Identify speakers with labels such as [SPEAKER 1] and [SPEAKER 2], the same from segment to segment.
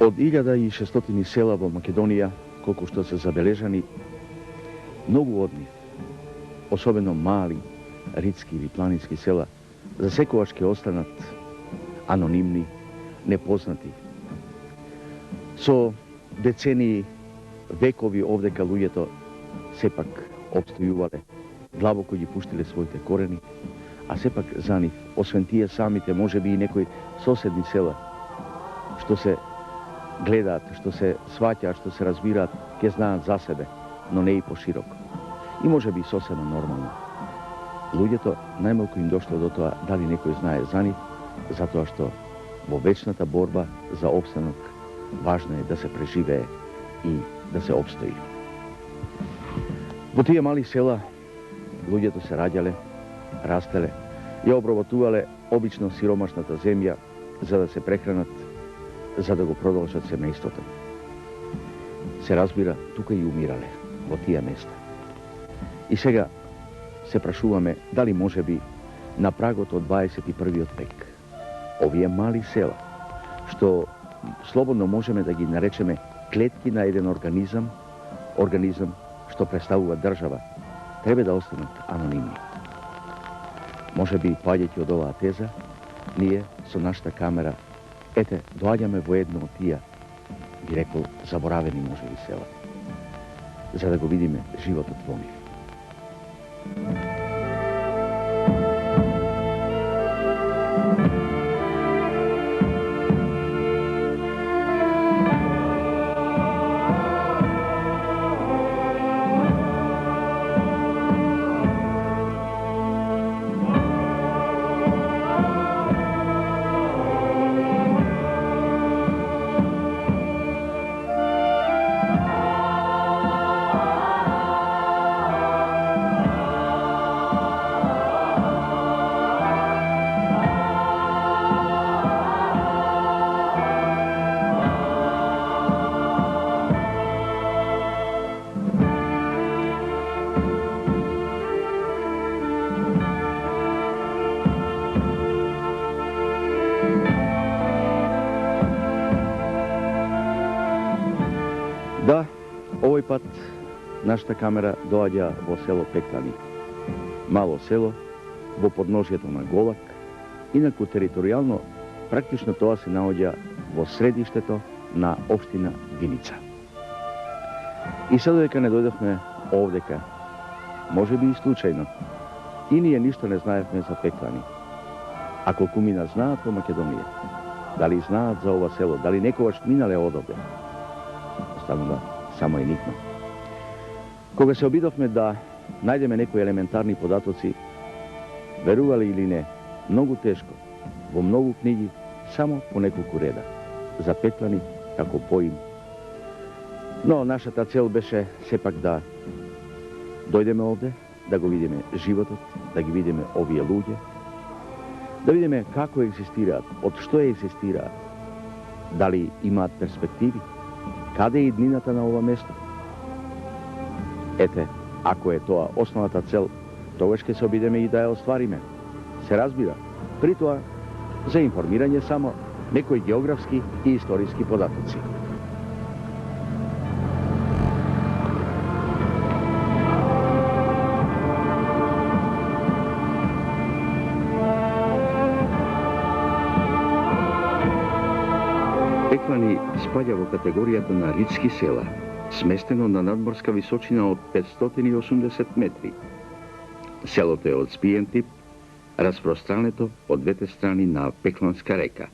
[SPEAKER 1] Од 1600 села во Македонија, колку што се забележани, многу од нив, особено мали, ридски или планински села, за секогаш ќе останат анонимни, непознати. Со децении, векови овдека луѓето сепак обстојувале, длабоко ги пуштиле своите корени, а сепак за нив, освен тие самите, може би и некои соседни села, што се гледаат, што се сваќаат, што се разбираат, ќе знаат за себе, но не и пошироко. И може би соседно нормално. Луѓето најмалку им дошло до тоа дали некој знае за нив, затоа што во вечната борба за опстанок важно е да се преживее и да се обстои. Во тие мали села луѓето се раѓале, растеле, ја обработувале обично сиромашната земја за да се прехранат, за да го продолжат семејството. Се разбира, тука и умирале, во тие места. И сега се прашуваме дали може би на прагот од 21. век овие мали села, што слободно можеме да ги наречеме клетки на еден организам што представува држава, треба да останат анонимни. Може би, паѓајќи од оваа теза, ние со нашата камера, доаѓаме во едно од тие, би рекол, заборавени можеби села, за да го видиме животот во нив. Да, овој пат нашата камера доаѓа во село Пеклани. Мало село, во подножјето на Голак, инаку територијално, практично тоа се наоѓа во средиштето на општина Виница. И се додека не дојдовме овдека, може би и случајно, и ние ништо не знаевме за Пеклани. А колку мина знаат во Македонија, дали знаат за ова село, дали некогаш минале одовде, останува само енигма. Кога се обидовме да најдеме некои елементарни податоци, верували или не, многу тешко, во многу книги, само по неколку реда, за Пеклани како поим. Но нашата цел беше сепак да дојдеме овде, да го видиме животот, да ги видиме овие луѓе, да видиме како екзистираат, од што екзистираат, дали имаат перспективи, каде е иднината на ова место. Ако е тоа основната цел, тогаш ќе се обидеме и да ја оствариме. Се разбира, при тоа за информирање само некои географски и историски податоци. Пеклани спаѓа во категоријата на ридски села, сместено на надморска височина од 580 метри. Селото е од спиен тип, распространето од двете страни на Пекланска река,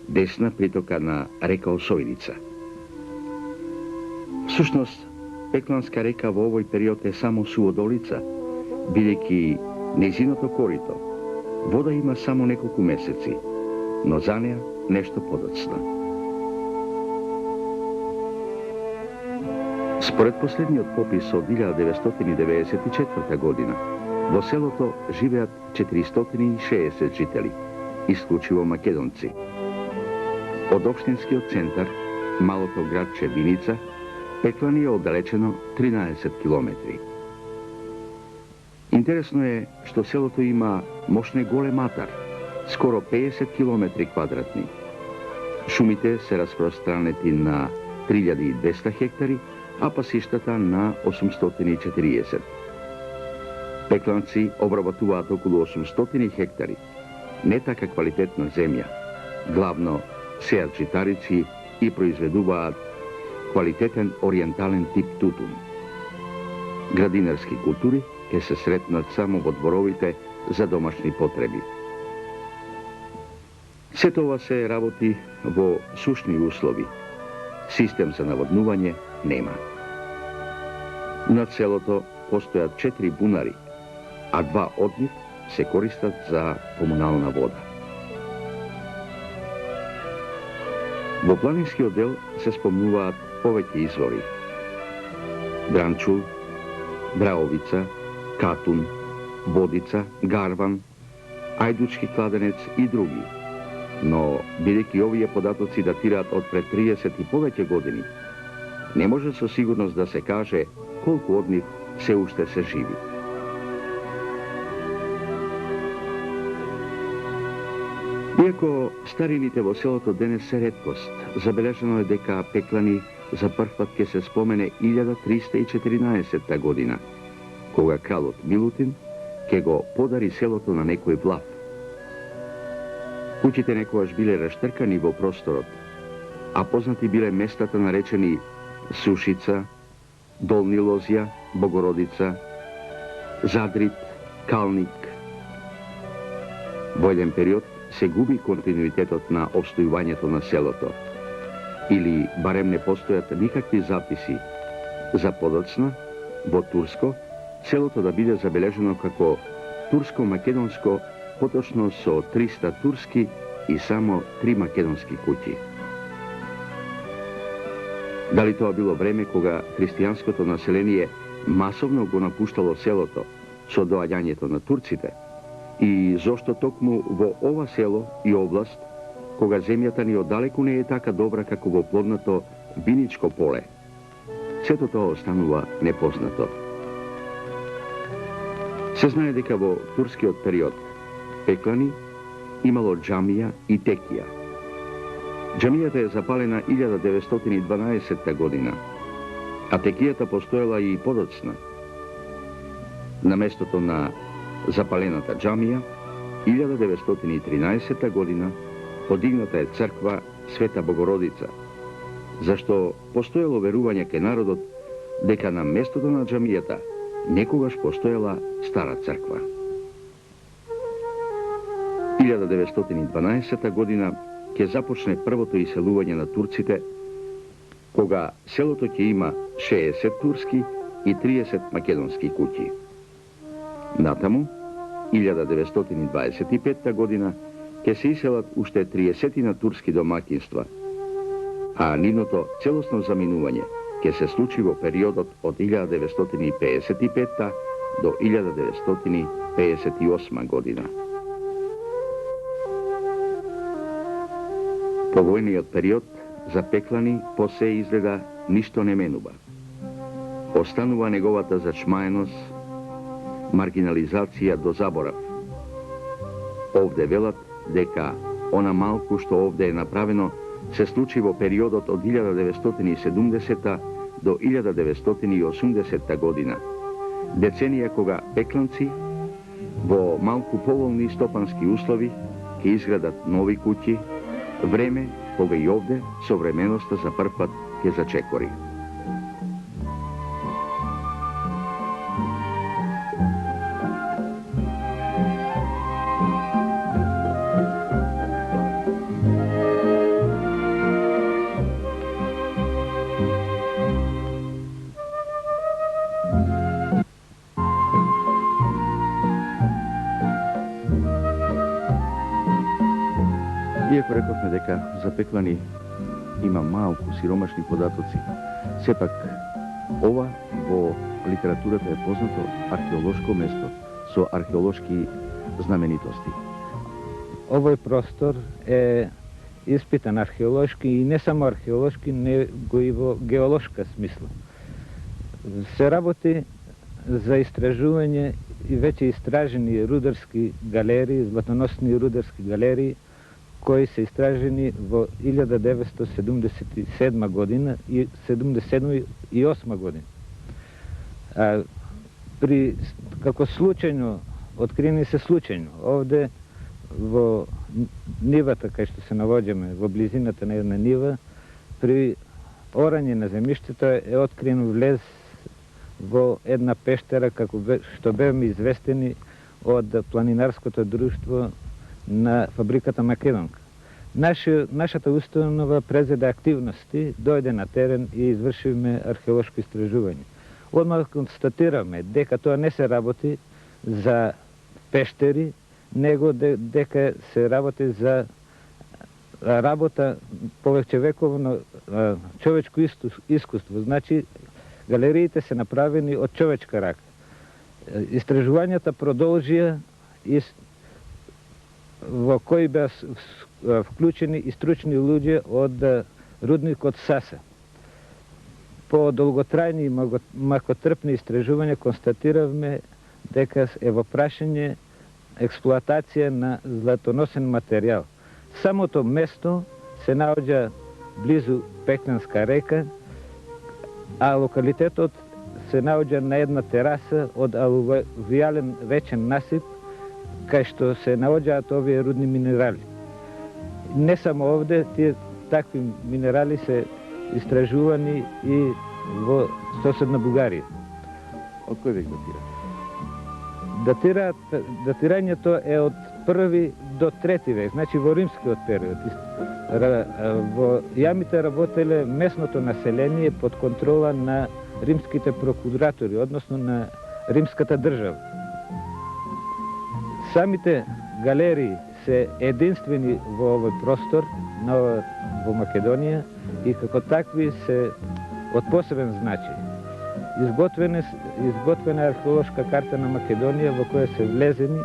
[SPEAKER 1] десна притока на река Осојница. Всушност, Пекланска река во овој период е само суодолица, бидејќи нејзиното корито вода има само неколку месеци, но за неа нешто подоцна. Според последниот попис од 1994 година, во селото живеат 460 жители, исклучиво македонци. Од општинскиот центар, малото градче Виница, Пеклани е оддалечено 13 километри. Интересно е што селото има мощне голем атар, скоро 50 километри квадратни. Шумите се распространети на 3200 хектари, а пасиштата на 840. Пекланци обработуваат околу 800 хектари, не така квалитетна земја, главно сеат житарици и произведуваат квалитетен ориентален тип тутун. Градинарски култури ќе се сретнат само во дворовите за домашни потреби. Сето ова се работи во сушни услови. Систем за наводнување нема. Над селото постојат 4 бунари, а 2 од нив се користат за комунална вода. Во планинскиот дел се спомнуваат повеќе извори: Дранчул, Драовица, Катун, Водица, Гарван, Ајдучки кладенец и други. Но, бидејќи овие податоци датираат од пред 30 и повеќе години, не може со сигурност да се каже колку од нив се уште се живи. Иако старините во селото денес се реткост, забележано е дека Пеклани за прв пат ќе се спомене 1314 година, кога кралот Милутин ќе го подари селото на некој влав. Куќите некогаш биле раштркани во просторот, а познати биле местата наречени Сушица, Долни Лозија, Богородица, Задрит, Калник. Во еден период се губи континуитетот на обстојувањето на селото, или барем не постојат никакви записи за подоцна во турско селото да биде забележено како турско-македонско, поточно со 300 турски и само 3 македонски куќи. Дали тоа било време кога христијанското население масовно го напуштало селото со доаѓањето на турците, и зошто токму во ова село и област, кога земјата ни оддалеку не е така добра како во плодното виничко поле, сето тоа останува непознато. Се знае дека во турскиот период Пеклани имало џамија и текија. Џамијата е запалена 1912 година, а текијата постоела и подоцна. На местото на запалената џамија, 1913 година подигната е црква Света Богородица, зашто постоело верување кај народот дека на местото на џамијата некогаш постоела стара црква. 1912 година ќе започне првото иселување на турците, кога селото ќе има 60 турски и 30 македонски куќи. Натаму, 1925 година, ќе се иселат уште 30 на турски домакинства, а нивното целосно заминување ќе се случи во периодот од 1955 до 1958 година. По војниот период за Пеклани посе изгледа ништо не менува. Останува неговата зачмаеност, маргинализација до заборав. Овде велат дека она малку што овде е направено се случи во периодот од 1970 до 1980 година, деценија кога пекланци во малку поволни стопански услови ќе изградат нови куќи, време кога и овде современоста за прв пат ќе зачекори. Иако рековме дека за Пеклани има малку сиромашни податоци, сепак ова во литературата е познато археолошко место со археолошки знаменитости.
[SPEAKER 2] Овој простор е испитан археолошки и не само археолошки, него и во геолошка смисла. Се работи за истражување и веќе истражени рударски галерии, златоносни рударски галерии, кои се истражени во 1977 година и 77 и 8 година. Како случајно, откриени се случајно, овде во нивата кај што се навоѓаме, во близината на една нива, при орање на земјиштето е откриен влез во една пештера, како што бевме известени од планинарското друштво на фабриката Македонка. Нашата установа презеде активности, дојде на терен и извршиме археолошко истражување. Одмah констатираме дека тоа не се работи за пештери, него дека се работи за работа повеќевековно човечко искуство. Значи, галериите се направени од човечка рака. Истражувањата продолжија во кои беа вклучени и стручни луѓе од рудникот Саса. По долготрајни и макотрпни истражувања констатиравме дека е во прашање експлоатација на златоносен материјал. Самото место се наоѓа близу Пекланска река, а локалитетот се наоѓа на една тераса од алувијален речен насип, кај што се наоѓаат овие рудни минерали. Не само овде, тие такви минерали се истражувани и во соседна Бугарија.
[SPEAKER 1] Од кој век датира?
[SPEAKER 2] Датирањето е од 1 до 3 век, значи во римскиот период. Во јамите работеле местното население под контрола на римските прокуратори, односно на римската држава. Самите галерии се единствени во овој простор, во Македонија, и како такви се од посебен значај. Изготвена археолошка карта на Македонија во која се влезени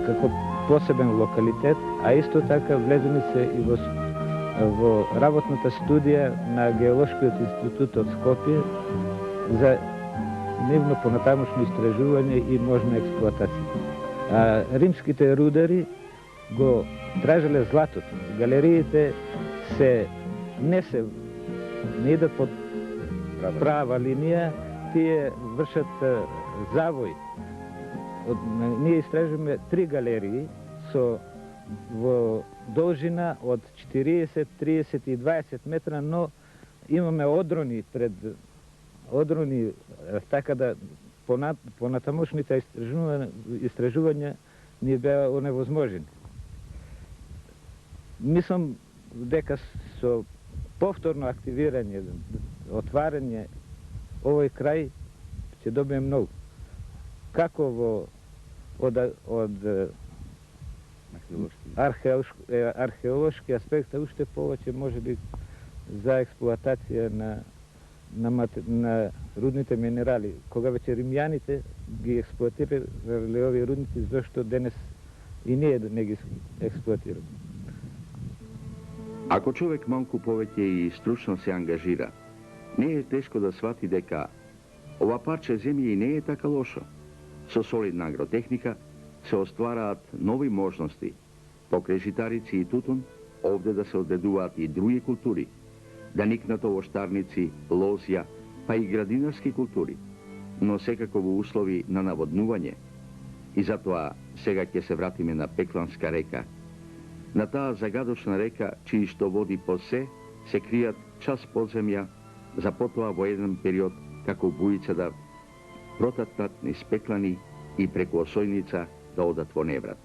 [SPEAKER 2] како посебен локалитет, а исто така влезени се и во работната студија на Геолошкиот институт од Скопје за нивно понатамошно истражување и можна експлоатација. Римските рудари го тражеле златото. Галериите не идат под права линија, тие вршат завој. Ние истражуваме 3 галерии во должина од 40, 30 и 20 метра, но имаме одрони така да понатамошните истражувања ни беа оневозможени. Мислам дека со повторно активирање, отварање овој крај ќе добие многу. Како од археолошки аспект, уште повеќе може би за експлоатација на рудните минерали. Кога веќе римјаните ги експлоатирале овие рудници, зашто денес и ние не ги експлоатираме.
[SPEAKER 1] Ако човек малку повеќе и стручно се ангажира, не е тешко да свати дека ова парче земја и не е така лошо. Со солидна агротехника се оствараат нови можности. Покрај житарици и тутун, овде да се одгледуваат и други култури, да никнат овоштарници, лозја, па и градинарски култури, но секако во услови на наводнување. И затоа сега ќе се вратиме на Пекланска река. На таа загадочна река, чии што води по се кријат час подземја, за потоа во еден период како бујица да протатнат низ Пеклани и преку Осојница да одат во Неврат.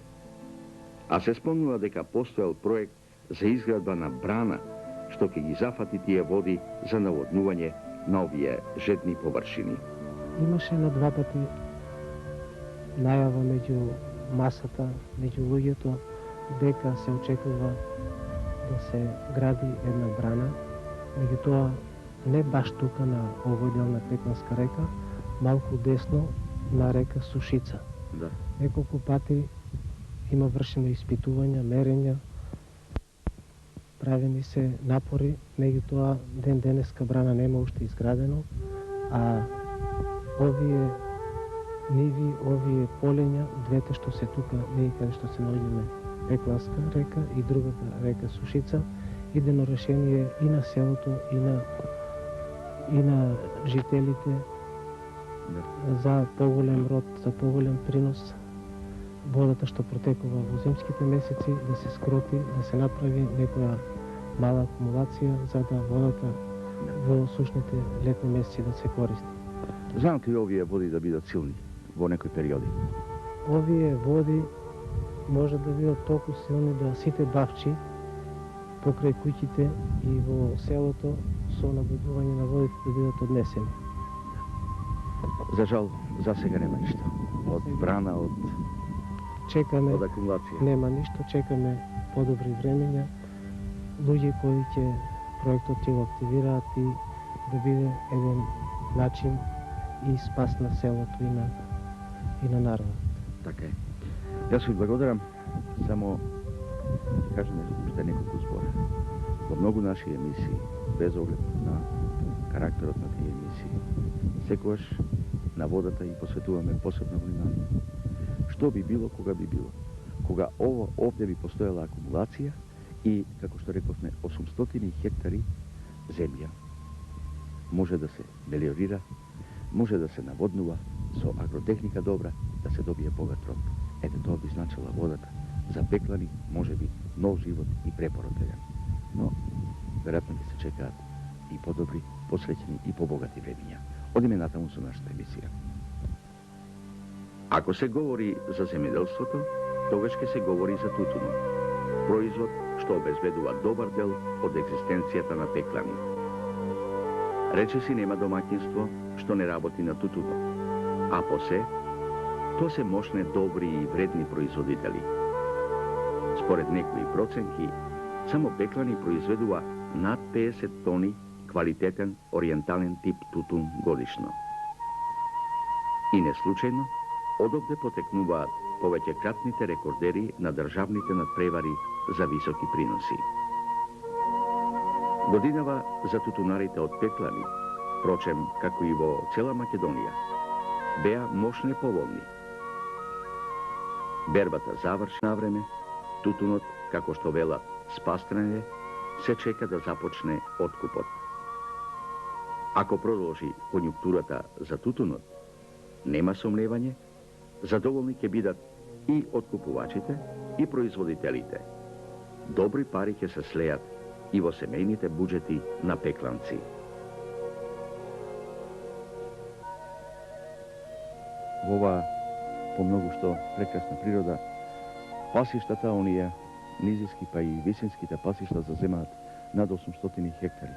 [SPEAKER 1] А се спомнува дека постоел проект за изградба на брана, што ќе ги зафати тие води за наводнување на овие жедни површини.
[SPEAKER 3] Имаше на 2 пати најава меѓу масата, меѓу луѓето, дека се очекува да се гради една брана, меѓутоа не баш тука на овој дел на Пекланска река, малку десно на река Сушица.
[SPEAKER 1] Да.
[SPEAKER 3] Неколку пати има вршено испитувања, мерења, правени се напори, меѓутоа ден денеска брана нема уште изградено, а овие ниви, овие полења, двете што се тука, ние каде што се наоѓаме Пекланска река и другата река Сушица, идено решение и на селото, и на жителите за поголем род, за поголем принос. Водата што протекува во зимските месеци да се скроти, да се направи некоја мала акумулација за да водата во сушните летни месеци да се користи.
[SPEAKER 1] Знаат ли овие води да бидат силни во некои периоди?
[SPEAKER 3] Овие води може да бидат толку силни да сите бавчи покрај куќите и во селото со набудување на водите да бидат однесени.
[SPEAKER 1] За жал, за сега нема ништо. Од брана, од
[SPEAKER 3] Чекаме,
[SPEAKER 1] акумулација.
[SPEAKER 3] нема ништо, чекаме подобри времења, луѓе кои ќе проектот ќе го активираат и да биде еден начин и спас на селото и на народот.
[SPEAKER 1] Така е. Јас ви благодарам, само ќе кажам уште неколку збора. Во многу наши емисии, без оглед на карактерот на тие емисии, секогаш на водата и посветуваме посебно внимание. Што би било, кога би било? Кога овде би постоела акумулација и, како што рековме, 800 хектари земја може да се мелиорира, може да се наводнува со агротехника добра, да се добие богат род. Ете, тоа би значила водата за Пеклани, може би нов живот и препороден. Но, веројатно ќе се чекаат и подобри, посреќени и побогати времења. Одиме натаму со нашата емисија. Ако се говори за земјоделството, тогаш ќе се говори за тутунот. Производ што обезбедува добар дел од екзистенцијата на Пеклани. Речиси нема домаќинство што не работи на тутунот. А посе, тоа се мощне, добри и вредни производители. Според некои проценки, само Пеклани произведува над 50 тони квалитетен ориентален тип тутун годишно. И не случајно, одовде потекнуваат повеќекратните рекордери на државните надпревари за високи приноси. Годинава за тутунарите од Пеклани, впрочем, како и во цела Македонија, беа мощне поволни. Бербата заврши на време, тутунот, како што велат спастране, се чека да започне откупот. Ако продолжи конјунктурата за тутунот, нема сомневање, задоволни ќе бидат и откупувачите, и производителите. Добри пари ќе се слеат и во семејните буџети на пекланци. Во оваа помногу што прекрасна природа, пасиштата, оние низиски па и висинските пасишта заземаат над 800 хектари,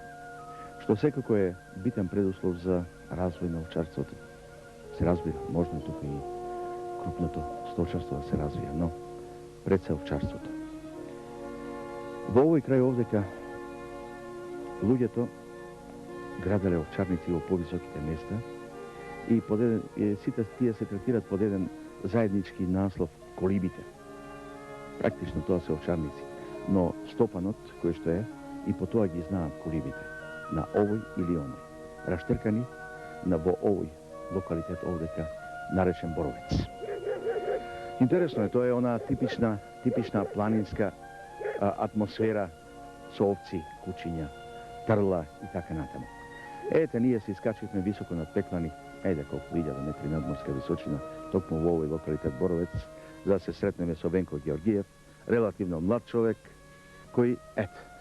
[SPEAKER 1] што секако е битен предуслов за развој на овчарството. Се разбира, можно тука и крупното сточарство да се развија, но пред се овчарството. Во овој крај овдека луѓето граделе овчарници во повисоките места и сите тие се третираат под еден заеднички наслов колибите. Практично тоа се овчарници, но стопанот кој што е и по тоа ги знаат колибите на овој или оној, раштркани во овој локалитет овдека наречен Боровец. Интересно е, тоа е она типична планинска атмосфера со овци, кучиња, трла и така натаму. Ете, ние се искачивме високо над Пеклани, колку 1000 метри надморска височина, токму во овој локалитет Боровец, за да се сретнеме со Венко Георгиев, релативно млад човек, кој,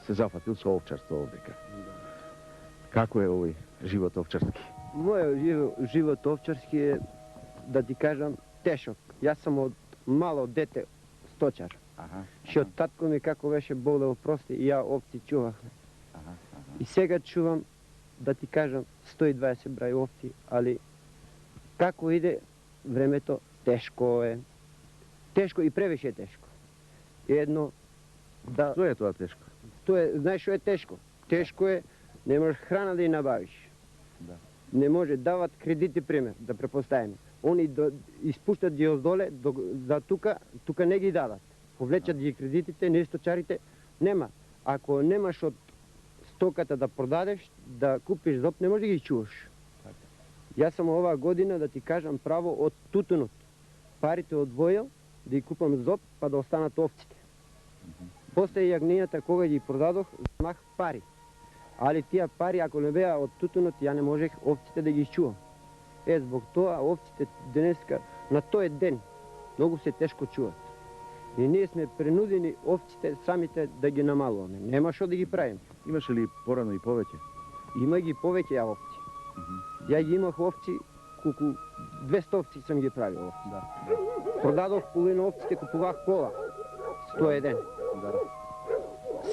[SPEAKER 1] се зафатил со овчарство овдека. Како е овој живот овчарски?
[SPEAKER 4] Мојот живот овчарски е, да ти кажам, тешок. Јас сум од мало дете сточар. Што татко ми како беше болел, прости, и ја овци чувахме. И сега чувам, да ти кажам, 120 брај овци, али како иде времето, тешко е. Тешко и превише тешко. Едно да...
[SPEAKER 1] Што е тоа тешко?
[SPEAKER 4] Знаеш што е тешко? Тешко е, не можеш храна да ја набавиш.
[SPEAKER 1] Да.
[SPEAKER 4] Не може, дават кредити, пример, да препоставиме. Они испуштат ги оздоле, за тука не ги дадат. Повлечат ги кредитите, не сточарите, нема. Ако немаш од стоката да продадеш, да купиш зоб, не може да ги чуваш. Јас сам оваа година, да ти кажам право, од тутунот. Парите одвоил, да ги купам зоб, па да останат овците. После јагнињата кога ги продадох, земах пари. Али тие пари ако не беа од тутунот, ја не можех овците да ги изчувам. Због тоа овците денеска на тој ден многу се тешко чуват. И ние сме принудени овците самите да ги намалуваме. Нема што да ги правим.
[SPEAKER 1] Имаше ли порано и повеќе?
[SPEAKER 4] Има ги повеќе ја овци. Ја ги имах овци, колку 200 овци сам ги правил овци.
[SPEAKER 1] Да.
[SPEAKER 4] Продадох половина овците, купувах кола. 101.
[SPEAKER 1] Да.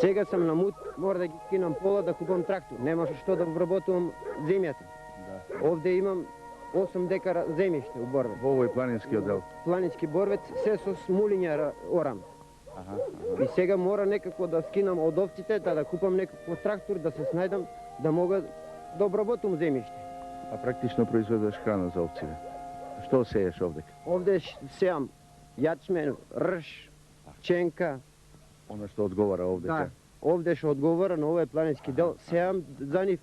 [SPEAKER 4] Сега сам на мут, мора да ги кинам пола да купам трактор. Нема што да обработувам земјата.
[SPEAKER 1] Да.
[SPEAKER 4] Овде имам 8 декара земјиште у Борвец.
[SPEAKER 1] Во овој планински одел.
[SPEAKER 4] Планински Борвец, се со смулиња орам. И сега мора некако да скинам од овците, да купам некаков трактор, да се снајдам, да мога да обработувам земјиште.
[SPEAKER 1] А практично произведуваш храна за овците. Што сееш овде?
[SPEAKER 4] Овде сеам јачмен, рж, пченка.
[SPEAKER 1] Она што одговара овде.
[SPEAKER 4] Да, овде што одговара на овој планински дел, сеам за нив.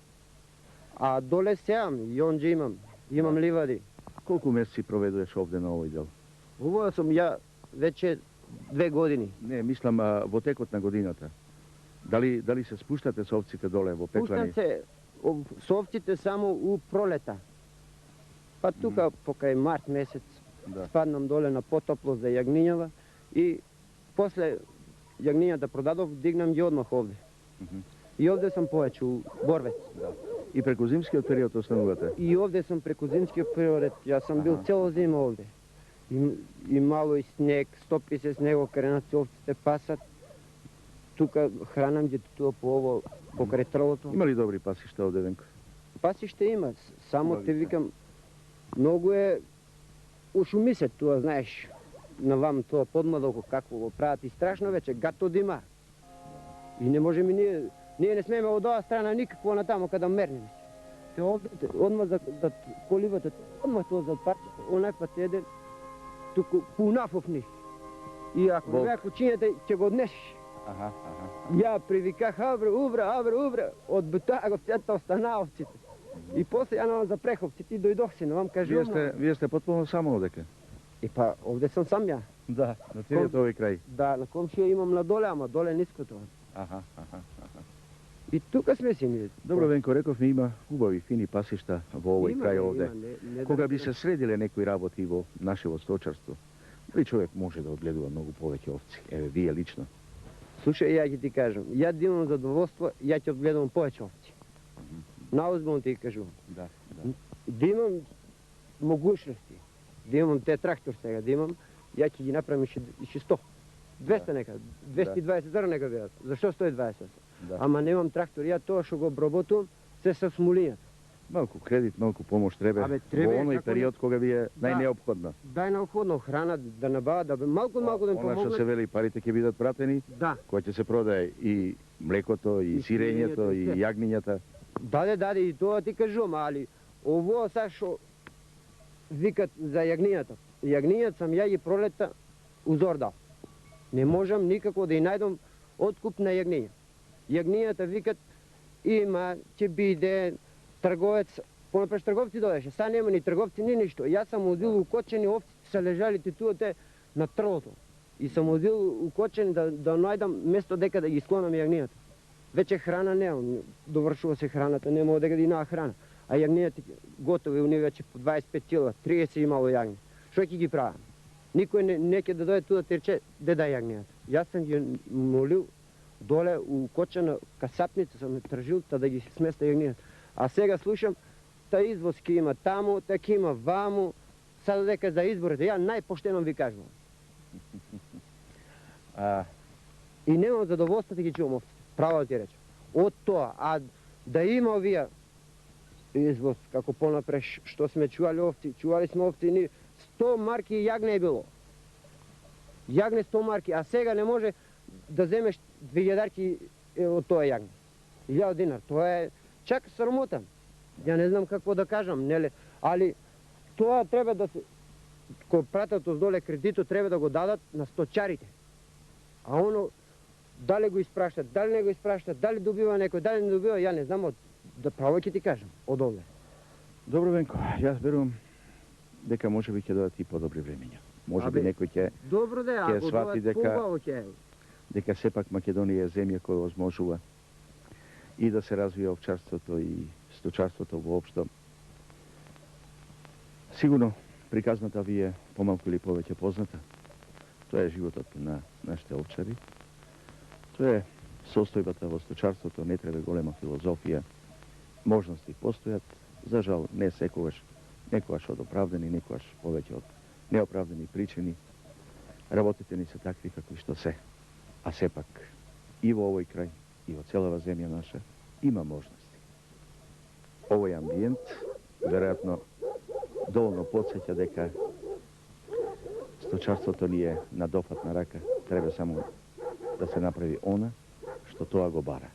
[SPEAKER 4] А доле сеам, јонџе имам. Имам ливади.
[SPEAKER 1] Колку месеци проведуваш овде на овој дел?
[SPEAKER 4] Ово сум ја веќе 2 години.
[SPEAKER 1] Не, мислам во текот на годината. Дали се спуштате со овците доле во Пеклани?
[SPEAKER 4] Пуштам се со овците само у пролета. Па тука покај март месец спаднам доле на потопло за јагнињава и после јагнињата продадов, дигнам ги одмах овде. И овде сам повеќе у Борвец.
[SPEAKER 1] И преку зимскиот период останувате?
[SPEAKER 4] И овде сам преку зимскиот период, јас сам бил цело зима овде. И мало и снег, стопи се снего, кренат се овците пасат. Тука хранам ги тоа по ово, покрај трвото.
[SPEAKER 1] Има ли добри пасишта овде, Венко?
[SPEAKER 4] Пасиште има, само те викам, многу е ушумисе тоа, знаеш, на вам тоа подмладоко какво го прават и страшно вече, гато дима. И не можеме ние не смееме од оваа страна никакво на тамо када мернеме. Те овде, одма за поливате, одма тоа за парчето, онај пат еде, туку пунафов ни. И ако беа кучињата, ќе го однесеш. Ја привиках, абре, од бутагов цјата остана овците. И после ја навам за преховците и дојдох се, навам кажувам.
[SPEAKER 1] Вие сте потполно само овдека?
[SPEAKER 4] И па, овде сам ја.
[SPEAKER 1] Да, на целиот овој крај.
[SPEAKER 4] Да, на комшија имам на доле, ама доле ниско тоа. И тука сме си ние.
[SPEAKER 1] Добро, Венко, рековме има убави, фини пасишта во овој крај овде. Кога би се средиле некои работи во нашето сточарство, дали човек може да одгледува многу повеќе овци? Еве, вие лично.
[SPEAKER 4] Слушај, ја ќе ти кажам, ја да имам задоволство, ја ќе одгледувам повеќе овци. Наозбилно ти кажувам. Да имам могушности, да имам те трактор сега, да имам, ја ќе ги направим и 100. 200 нека, 220 зара нека беат. Зашто 120? Ама немам трактор, ја тоа што го обработувам, се со смулињата.
[SPEAKER 1] Малку кредит, малку помош треба во оној период кога ви е најнеопходно.
[SPEAKER 4] Да, неопходно храна да набава, да малку да им помогне.
[SPEAKER 1] Она што се вели, парите ќе бидат пратени, која ќе се продае и млекото, и сирењето, и јагнињата.
[SPEAKER 4] Даде, и тоа ти кажувам, али ово са што викат за јагнињата. Јагнињата сам ја ги пролета узордал. Не можам никако да ја најдам откуп на јагниња. Јагнињата викат има, ќе биде трговец, понапред трговци дојдеше, сега нема ни трговци, ни ништо. Јас сам одил укочени, овците се лежали титуате на трвото. И сам одил укочени да најдам место дека да ги склонам јагнињата. Вече храна немам, довршува се храната, нема одека да има храна. А јагнињата готови, у веќе по 25 кила, 30 имало јагни. Што ќе ги правам? Никој не ќе да дојде туда да рече, де да јагнијата. Јас сам ги молил доле у кочена касапница сам тржил да ги сместа јагнијата. А сега слушам, та извозки има таму, така има ваму, сада дека за изборите. Ја најпоштено ви кажувам. И немам задоволство да ги чувам овците. Право да ти речем. Од тоа, а да има овие извоз, како понапред што сме чували овци, чували сме овци, ни 100 марки јагне е било. Јагне 100 марки, а сега не може да земеш 2000 од тоа јагне. 1000 динар, тоа е чак срамота. Ја не знам какво да кажам, нели? Али тоа треба да се, кој пратат оздоле кредитот, треба да го дадат на сточарите. А оно, дали го испраштат, дали не го испраштат, дали добива некој, дали не добива, ја не знам, да право ќе ти кажам, од овде.
[SPEAKER 1] Добро, Венко, јас верувам дека можеби ќе додат и подобри времења. Може би некој ќе
[SPEAKER 4] добро да,
[SPEAKER 1] свати дека дека сепак Македонија е земја која возможува и да се развија овчарството и сточарството воопшто. Сигурно приказната ви е помалку или повеќе позната. Тоа е животот на нашите овчари. Тоа е состојбата во сточарството, не треба голема филозофија. Можности постојат, за жал не секогаш, некогаш од оправдани, некогаш повеќе од неоправдани причини. Работите ни се такви какви што се. А сепак и во овој крај, и во целава земја наша, има можности. Овој амбиент, веројатно, доволно подсеќа дека сточарството ни е на дофатна рака, треба само да се направи она што тоа го бара.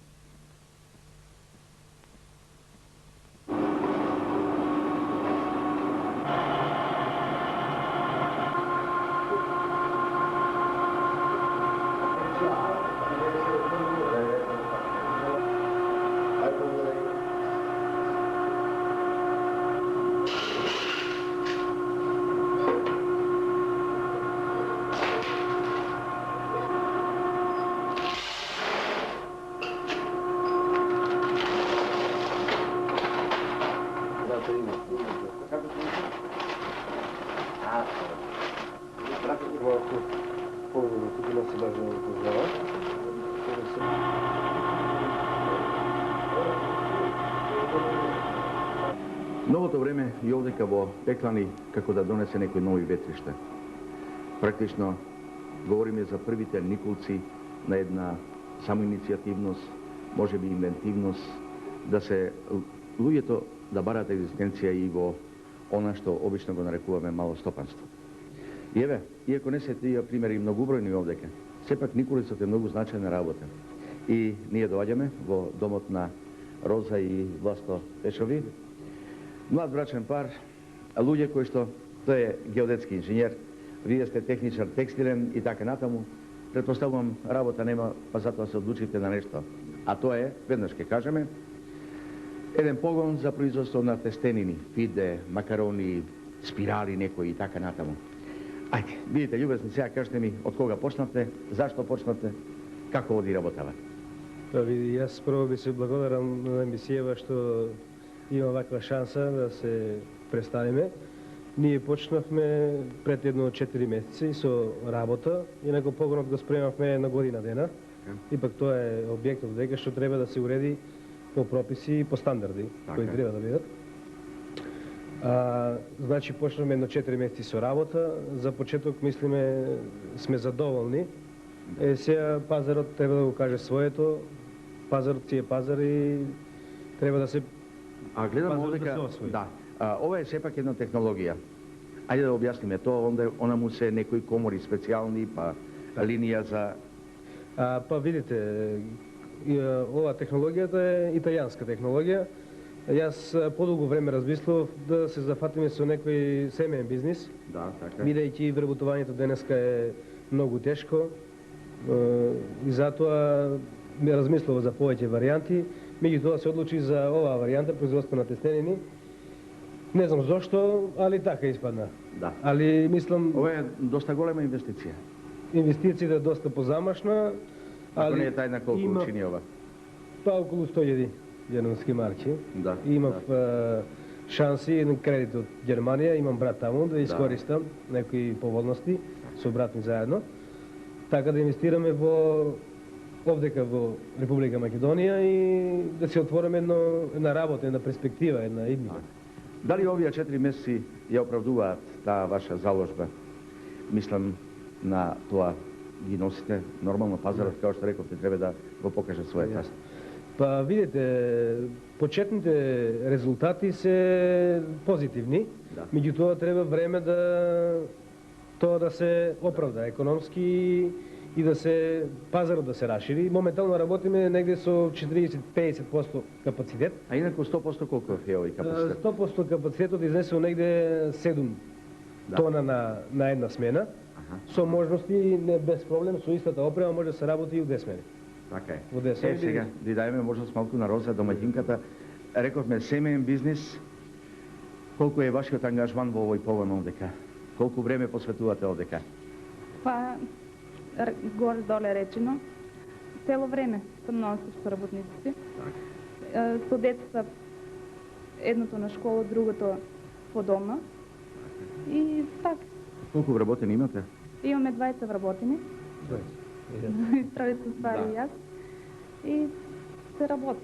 [SPEAKER 1] Новото време и овдека во Пеклани како да донесе некои нови ветришта. Практично говориме за првите николци на една самоиницијативност, можеби инвентивност, да се луѓето да барат екзистенција и во она што обично го нарекуваме мало стопанство. И еве, иако не се тие примери многубројни овдека, сепак николицот е многу значајна работа. И ние доаѓаме во домот на Роза и Власто Пешови, млад брачен пар, луѓе кои што тој е геодетски инженер, вие сте техничар текстилен и така натаму. Претпоставувам работа нема, па затоа се одлучите на нешто. А тоа е, веднаш ке кажеме, еден погон за производство на тестенини, фиде, макарони, спирали некои и така натаму. Ајде, бидете љубезни, сега кажете ми од кога почнавте, зашто почнавте, како оди работава?
[SPEAKER 5] Па види, јас прво би се благодарам на емисијава што има ваква шанса да се представиме. Ние почнавме пред едно 4 месеци со работа, инако погонот го спремавме една година дена. Ипак тоа е објектот дека што треба да се уреди по прописи и по стандарди кои треба да бидат. Значи почнавме едно 4 месеци со работа. За почеток мислиме сме задоволни. Сега пазарот треба да го каже своето. Пазарот си е пазар и треба да се
[SPEAKER 1] гледам овдека, да, ова е сепак една технологија. Ајде да објасниме тоа, она му се некои комори специјални, па линија за...
[SPEAKER 5] Па видите, ова технологијата е италијанска технологија. Јас подолго време размислував да се зафатиме со некој семеен бизнис.
[SPEAKER 1] Да, така.
[SPEAKER 5] Бидејќи вработувањето денеска е многу тешко и затоа ме размислува за повеќе варијанти. Меѓутоа се одлучи за оваа варијанта, производство на тестенини. Не знам зошто, али така испадна.
[SPEAKER 1] Да.
[SPEAKER 5] Али мислам...
[SPEAKER 1] Ова е доста голема инвестиција.
[SPEAKER 5] Инвестицијата е доста позамашна.
[SPEAKER 1] Ако не е тајна колку чини ова?
[SPEAKER 5] Па околу 100.000 германски марки.
[SPEAKER 1] Да.
[SPEAKER 5] Имав шанси, еден кредит од Германија, имам брат таму, да искористам некои поволности со брат ми заедно. Така да инвестираме во овдека во Република Македонија и да се отвориме една работа, една перспектива, една иднина.
[SPEAKER 1] Дали овие 4 месеци ја оправдуваат таа ваша заложба? Мислам на тоа ги носите нормално пазарот, како што рековте, треба да го покаже својата.
[SPEAKER 5] Па видите, почетните резултати се позитивни, меѓутоа треба време да тоа да се оправда економски и да се пазарот да се расшири. Моментално работиме негде со 40-50% капацитет.
[SPEAKER 1] А инаку 100% колку е овој капацитет?
[SPEAKER 5] 100% капацитетот изнесува негде 7 тона на една смена. Со можности, не без проблем, со истата опрема може да се работи и у 10 смени.
[SPEAKER 1] Така е. Сега, ви дајме можност малку на Роза, домаќинката. Рековме семеен бизнис. Колку е вашиот ангажман во овој погон овдека? Колку време посветувате овдека?
[SPEAKER 6] Па, горе-доле речено. Цело време сум нон-стоп со работниците. Со децата, едното на школа, другото по дома. И така.
[SPEAKER 1] Колку вработени имате?
[SPEAKER 6] Имаме 20 вработени. Тројца ствари и јас. И се работи.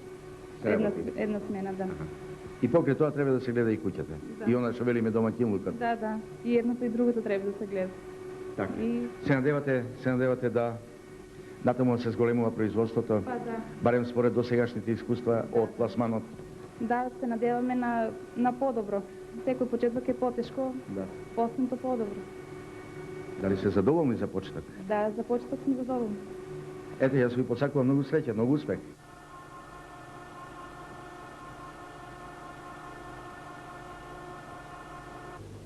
[SPEAKER 6] Една смена, да.
[SPEAKER 1] И покрај тоа треба да се гледа и куќата.
[SPEAKER 6] Да.
[SPEAKER 1] И она што велиме домаќинлукот.
[SPEAKER 6] Да. И едното и другото треба да се гледа.
[SPEAKER 1] Така.
[SPEAKER 6] И...
[SPEAKER 1] Се надевате да натаму се зголемува производството,
[SPEAKER 6] Па да.
[SPEAKER 1] барем според досегашните искуства од пласманот.
[SPEAKER 6] Да, се надеваме на подобро. Секој почеток е потешко,
[SPEAKER 1] Да.
[SPEAKER 6] последното подобро.
[SPEAKER 1] Дали се задоволни за почеток?
[SPEAKER 6] Да, за почеток сме задоволни.
[SPEAKER 1] Ете, јас ви посакувам многу среќа, многу успех.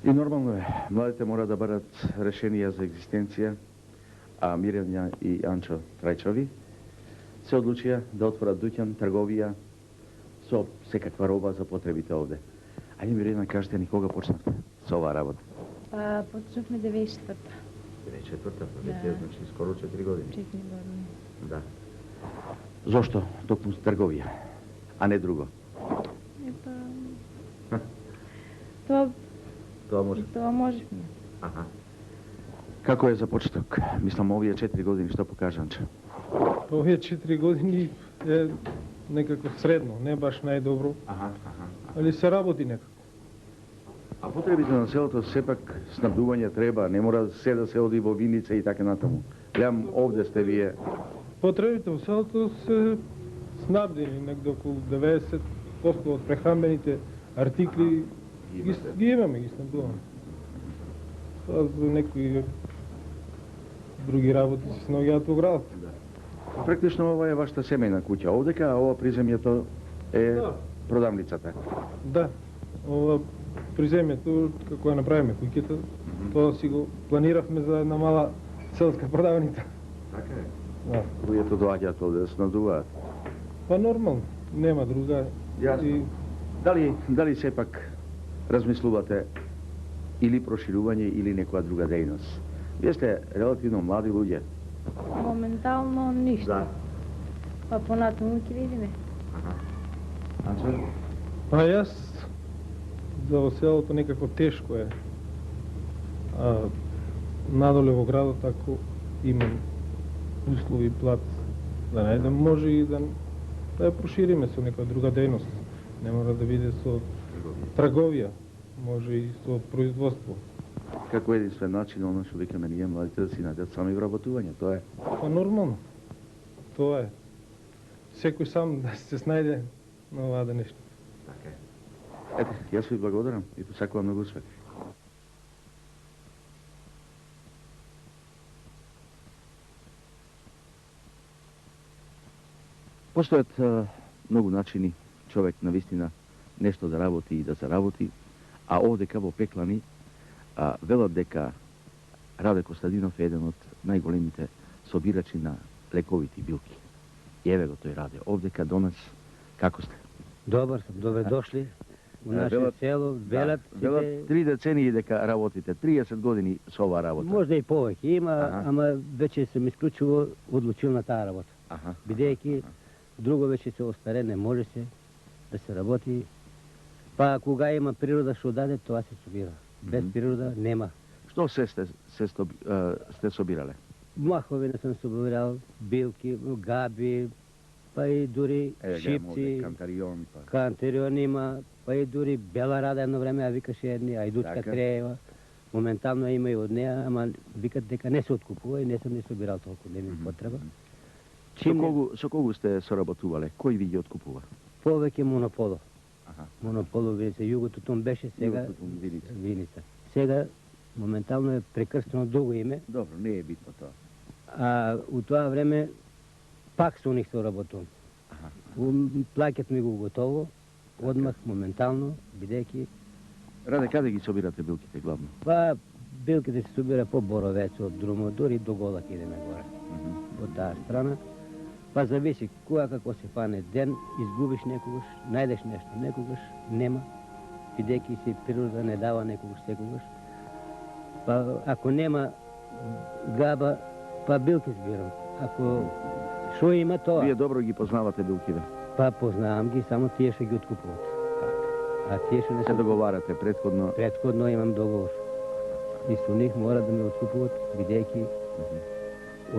[SPEAKER 1] И нормално е, младите мора да барат решенија за екзистенција, а Мирјана и Анчо Трајчови се одлучија да отворат дуќан, трговија со секаква роба за потребите овде. Ајде Мирјана, кажете ни кога почнавте со оваа работа?
[SPEAKER 7] Почнахме 94-та.
[SPEAKER 1] 94-та,
[SPEAKER 7] Да.
[SPEAKER 1] значи скоро 4 години.
[SPEAKER 7] 4 години.
[SPEAKER 1] Да. Зошто токму трговија, а не друго?
[SPEAKER 7] Тоа
[SPEAKER 1] Тоа може.
[SPEAKER 7] тоа можевме.
[SPEAKER 1] Аха. Како е за почеток? Мислам, овие 4 години што покажа Анчо?
[SPEAKER 5] Овие 4 години е некако средно, не баш најдобро,
[SPEAKER 1] Аха.
[SPEAKER 5] али се работи некако.
[SPEAKER 1] А потребите на селото сепак снабдување треба, не мора се да се оди во виница и така натаму. Гледам, овде сте вие.
[SPEAKER 5] Потребите во селото се снабдени негде околу 90% од прехранбените артикли ги имаме, ги снабдуваме. Тоа за некои други работи се наоѓаат во градот.
[SPEAKER 1] Практично ова е вашата семејна куќа овдека, а ова приземјето е
[SPEAKER 5] Да.
[SPEAKER 1] продавницата.
[SPEAKER 5] Да, ова приземјето, како ја направиме куќата, тоа си го планиравме за една мала селска продавница.
[SPEAKER 1] Така е.
[SPEAKER 5] Да.
[SPEAKER 1] Луѓето доаѓаат овде да се снабдуваат.
[SPEAKER 5] Па нормално, нема друга.
[SPEAKER 1] Јасно.
[SPEAKER 5] И
[SPEAKER 1] Дали сепак размислувате или проширување или некоја друга дејност? Вие сте релативно млади луѓе.
[SPEAKER 7] Моментално ништо.
[SPEAKER 1] Да.
[SPEAKER 7] Па понатаму ќе видиме.
[SPEAKER 1] Анчо?
[SPEAKER 5] па јас за во селото некако тешко е. А надоле во градот ако имам услови плат да најдем, може и да ја прошириме со некоја друга дејност. Не мора да биде со трговија, може и со производство.
[SPEAKER 1] Како единствен начин, оно што викаме ние младите да си најдат сами вработување, тоа е.
[SPEAKER 5] Па нормално. Тоа е. Секој сам да се снајде на оваа нешто.
[SPEAKER 1] Така е. Ете, јас ви благодарам и посакувам многу успех. Постојат многу начини човек на вистина нешто да работи и да заработи, а овдека во Пеклани велат дека Раде Костадинов е еден од најголемите собирачи на лековити билки. И еве го тој Раде, овдека до нас, како сте?
[SPEAKER 8] Добар сум, добре дошли во наше
[SPEAKER 1] велат-
[SPEAKER 8] село. Велат,
[SPEAKER 1] велат
[SPEAKER 8] сите-
[SPEAKER 1] 3 децении дека работите, 30 години со оваа работа.
[SPEAKER 8] Можда и повеќе има,
[SPEAKER 1] Аха.
[SPEAKER 8] ама веќе сум исклучиво одлучил на таа работа.
[SPEAKER 1] Аха.
[SPEAKER 8] Бидејќи друго веќе се остаре, не може се да се работи. Па кога има природа што даде, тоа се собира. Без
[SPEAKER 1] Мгм.
[SPEAKER 8] природа нема.
[SPEAKER 1] Што се сте собирале?
[SPEAKER 8] Махови не сум собирал, билки, габи, па и дури шипци,
[SPEAKER 1] Кантарион, па.
[SPEAKER 8] кантерион има, па и дури бела рада едно време, а викаше едни, ајдучка
[SPEAKER 1] Така.
[SPEAKER 8] треева. Моментално има и од неа, ама викат дека не се откупува и не сум ни собирал толку, не ми
[SPEAKER 1] Мгм.
[SPEAKER 8] потреба.
[SPEAKER 1] Со кого сте соработувале? Кој ви ги откупува?
[SPEAKER 8] Повеќе монополо.
[SPEAKER 1] Аха.
[SPEAKER 8] Монополо виница, југото том беше, сега
[SPEAKER 1] Југото Том Виница.
[SPEAKER 8] виница. Сега моментално е прекрстено друго име,
[SPEAKER 1] Добро, не е битно тоа.
[SPEAKER 8] а у тоа време пак со них соработувам.
[SPEAKER 1] Аха.
[SPEAKER 8] Плаќат ми го готово, одмах моментално, бидејќи
[SPEAKER 1] Раде, каде ги собирате билките главно?
[SPEAKER 8] па билките се собира по Боровец, од Друмодор и до Голак идеме горе.
[SPEAKER 1] Мгм.
[SPEAKER 8] Од таа страна. Па зависи која како се фане ден, изгубиш некогаш, најдеш нешто, некогаш нема, бидејќи си природа не дава некогаш секогаш. Па ако нема габа, Па билки збирам. Ако што има тоа?
[SPEAKER 1] Вие добро ги познавате билкиве.
[SPEAKER 8] Па познавам ги, само тие што ги откупуваат. А тие што не
[SPEAKER 1] Се
[SPEAKER 8] се
[SPEAKER 1] договарате предходно.
[SPEAKER 8] предходно имам договор. И со нив мора да ме откупуваат, бидејќи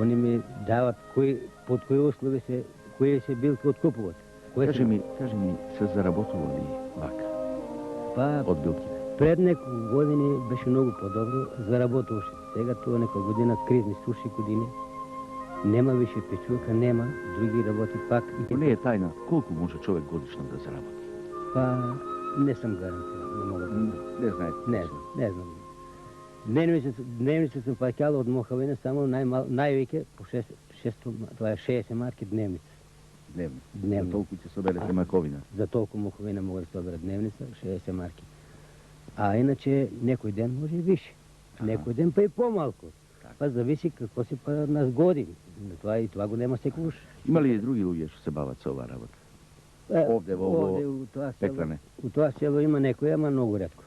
[SPEAKER 8] они ми дават под кои услови кои се билки откупуваат.
[SPEAKER 1] Кажи ми, се заработува ли вака
[SPEAKER 8] Па
[SPEAKER 1] од билкиве?
[SPEAKER 8] пред неколку години беше многу подобро, заработуваше. Сега тоа некоја година кризни суши години. Нема више печурка, нема, други работи пак.
[SPEAKER 1] Но не е тајна, колку може човек годишно да заработи?
[SPEAKER 8] Па не сум гарантиран, не мога да знам.
[SPEAKER 1] Не знаете.
[SPEAKER 8] Не знам. Дневница сум плаќала од Мохавина само највеќе по 60 марки дневница.
[SPEAKER 1] Дневно.
[SPEAKER 8] Дневно.
[SPEAKER 1] Толку ќе соберете маковина.
[SPEAKER 8] За толку Мохавина мога да собера дневница, 60 марки. А иначе некој ден може и више. Некој ден па и помалку. Па зависи како се па нас годи. И тоа го нема секогаш.
[SPEAKER 1] Има ли и други луѓе што се бават со оваа работа? Овде во
[SPEAKER 8] у тоа
[SPEAKER 1] Пеклане.
[SPEAKER 8] У тоа село има некој, ама многу ретко.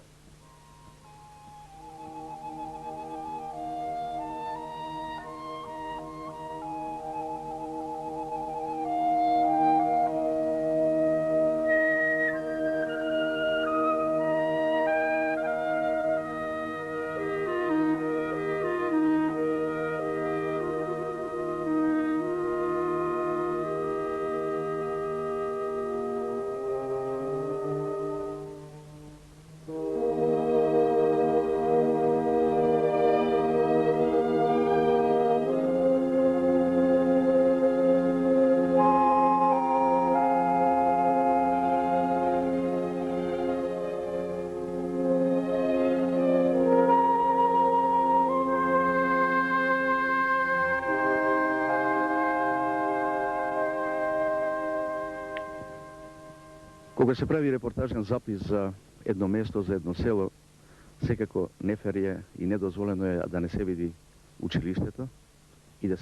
[SPEAKER 1] Кога се прави репортажен запис за едно место, за едно село, секако нефер е и недозволено е да не се види училиштето и да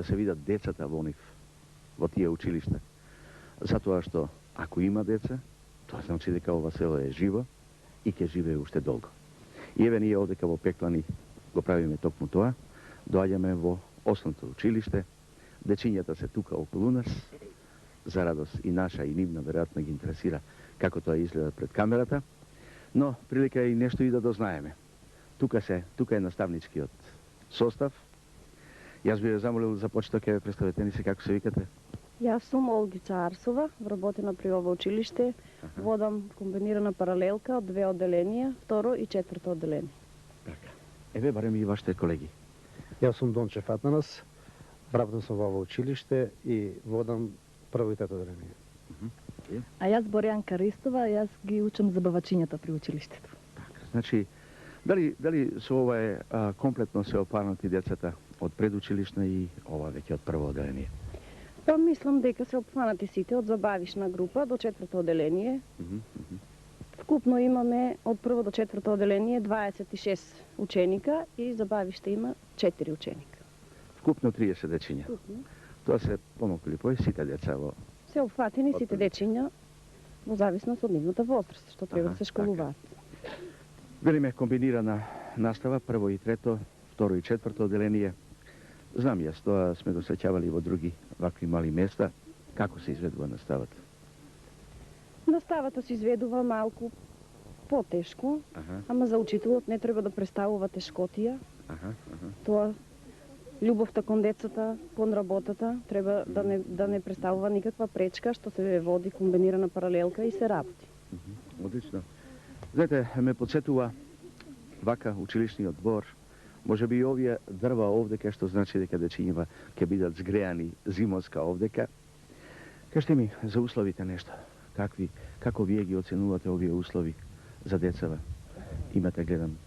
[SPEAKER 1] се видат децата во тие училишта. Затоа што ако има деца, тоа значи дека ова село е живо и ќе живее уште долго. И еве ние овдека во Пеклани го правиме токму тоа, доаѓаме во основното училиште, дечињата се тука околу нас, за радост и наша и нивна, веројатно ги интересира како тоа изгледа пред камерата, но прилика е и нешто и да дознаеме. Тука е наставничкиот состав. Јас би ве замолил за почеток, ќе ве представете ни се како се викате.
[SPEAKER 9] Јас сум Олгица Арсова, вработена при ова училиште, водам комбинирана паралелка од 2 одделенија, 2 и 4 одделение.
[SPEAKER 1] Така. Еве барем и вашите колеги.
[SPEAKER 10] Јас сум Донче Фатнанас, работам сум во ова училиште и водам прво и трето одделение.
[SPEAKER 11] А јас Борјанка Ристова, јас ги учам забавачињата при училиштето.
[SPEAKER 1] Така, значи, дали со ова е комплетно се опанати децата од предучилишна и ова веќе од прво одделение?
[SPEAKER 9] Па мислам дека се опфанати сите од забавишна група до 4 одделение. Вкупно имаме од прво до 4 одделение 26 ученика и забавиште има 4 ученика.
[SPEAKER 1] Вкупно 30 дечиња. Тоа се помалку или пој сите деца во...
[SPEAKER 9] Се опфатени сите дечиња во зависност од нивната возраст, што треба да се школуваат.
[SPEAKER 1] Велиме комбинирана настава, прво и трето, второ и четврто одделение. Знам јас, тоа сме го среќавали во други вакви мали места. Како се изведува наставата?
[SPEAKER 9] Наставата се изведува малку потешко, ама за учителот не треба да представува тешкотија. Тоа љубовта кон децата, кон работата, треба да не представува никаква пречка, што се води комбинирана паралелка и се работи.
[SPEAKER 1] Одлично. Знаете, ме подсетува вака училишниот двор. Може би и овие дрва овдека, што значи дека дечињава ќе бидат згреани зимоска овдека. Кажете ми за условите нешто. Како вие ги оценувате овие услови за децава? Имате, гледам,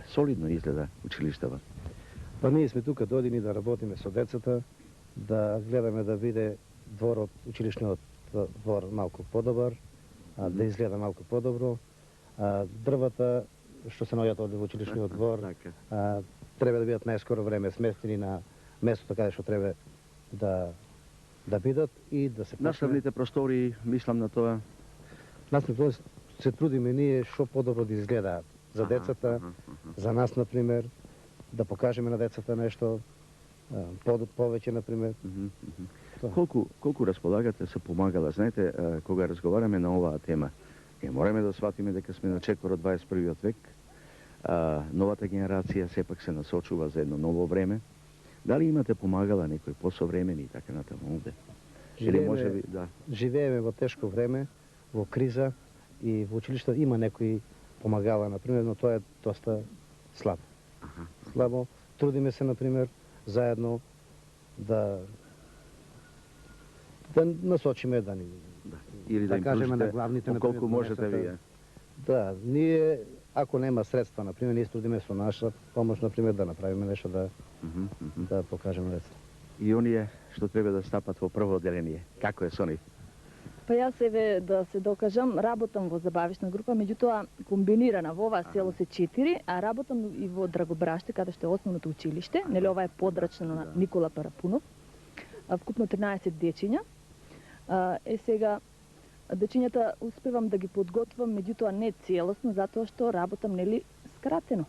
[SPEAKER 1] солидно изгледа училиштава.
[SPEAKER 10] Па ние сме тука дојдени да работиме со децата, да гледаме да биде дворот, училишниот двор малку подобар, да изгледа малку подобро. Дрвата што се наоѓаат овде во училишниот двор, треба да бидат најскоро време сместени на местото каде што треба да бидат и да се почне.
[SPEAKER 1] Наставните простори, мислам на тоа.
[SPEAKER 10] Наставните се трудиме ние што подобро да изгледаат за децата, за нас, например, да покажеме на децата нешто, повеќе, например.
[SPEAKER 1] Колку располагате со помагала? Знаете, кога разговараме на оваа тема, мораме да сватиме дека сме на чекор од 21. век. Новата генерација сепак се насочува за едно ново време. Дали имате помагала некои посовремени и така натаму овде?
[SPEAKER 10] Живееме во тешко време, во криза и во училиште има некои помагала, например, но тоа е доста слабо. Слабо. Трудиме се, например, заедно да насочиме,
[SPEAKER 1] или да им
[SPEAKER 10] кажеме на
[SPEAKER 1] пруžите
[SPEAKER 10] главните,
[SPEAKER 1] колку можете вие.
[SPEAKER 10] Да, ние ако нема средства, например, ние трудиме со наша помош, например, да направиме нешто да покажеме деца.
[SPEAKER 1] И оние што треба да стапат во прво одделение, како е со нив?
[SPEAKER 11] Па јас еве да се докажам, работам во забавишна група, меѓутоа комбинирана во оваа село се 4, а работам и во Драгобраште, каде што е основното училиште, нели ова е подрачно на Никола Парапунов. Вкупно 13 дечиња. Сега дечињата успевам да ги подготвам, меѓутоа не целосно, затоа што работам нели скратено.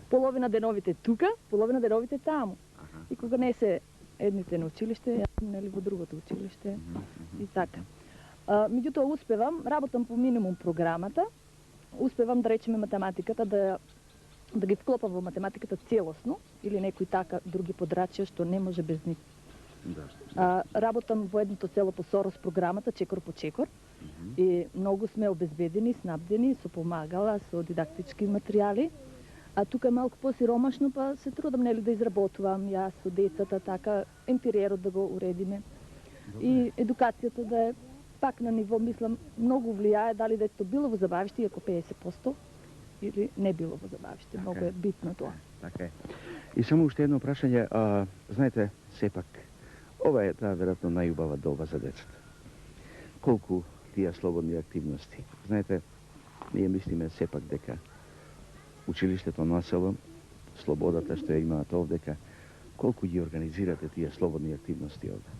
[SPEAKER 11] Половина деновите тука, половина деновите таму. И кога не се едните на училиште, јас сум нели во другото училиште и така. Меѓутоа успевам, работам по минимум програмата, успевам да речеме математиката да ги вклопам во математиката целосно или некои така други подрачја што не може без нив. Работам во едното село по СОРОС програмата чекор по чекор и многу сме обезбедени, снабдени со помагала, со дидактички материјали. А тука е малку посиромашно, па се трудам нели да изработувам јас со децата така интериерот да го уредиме. И едукацијата да е пак на ниво, мислам, многу влијае дали детето било во забавиште, иако 50%, или не било во забавиште. Многу е битно тоа.
[SPEAKER 1] Така е. И само уште едно прашање, знаете, сепак, ова е таа веројатно најубава доба за децата. Колку тие слободни активности? Знаете, ние мислиме сепак дека училиштето на село, слободата што ја имаат овдека, колку ги организирате тие слободни активности овде?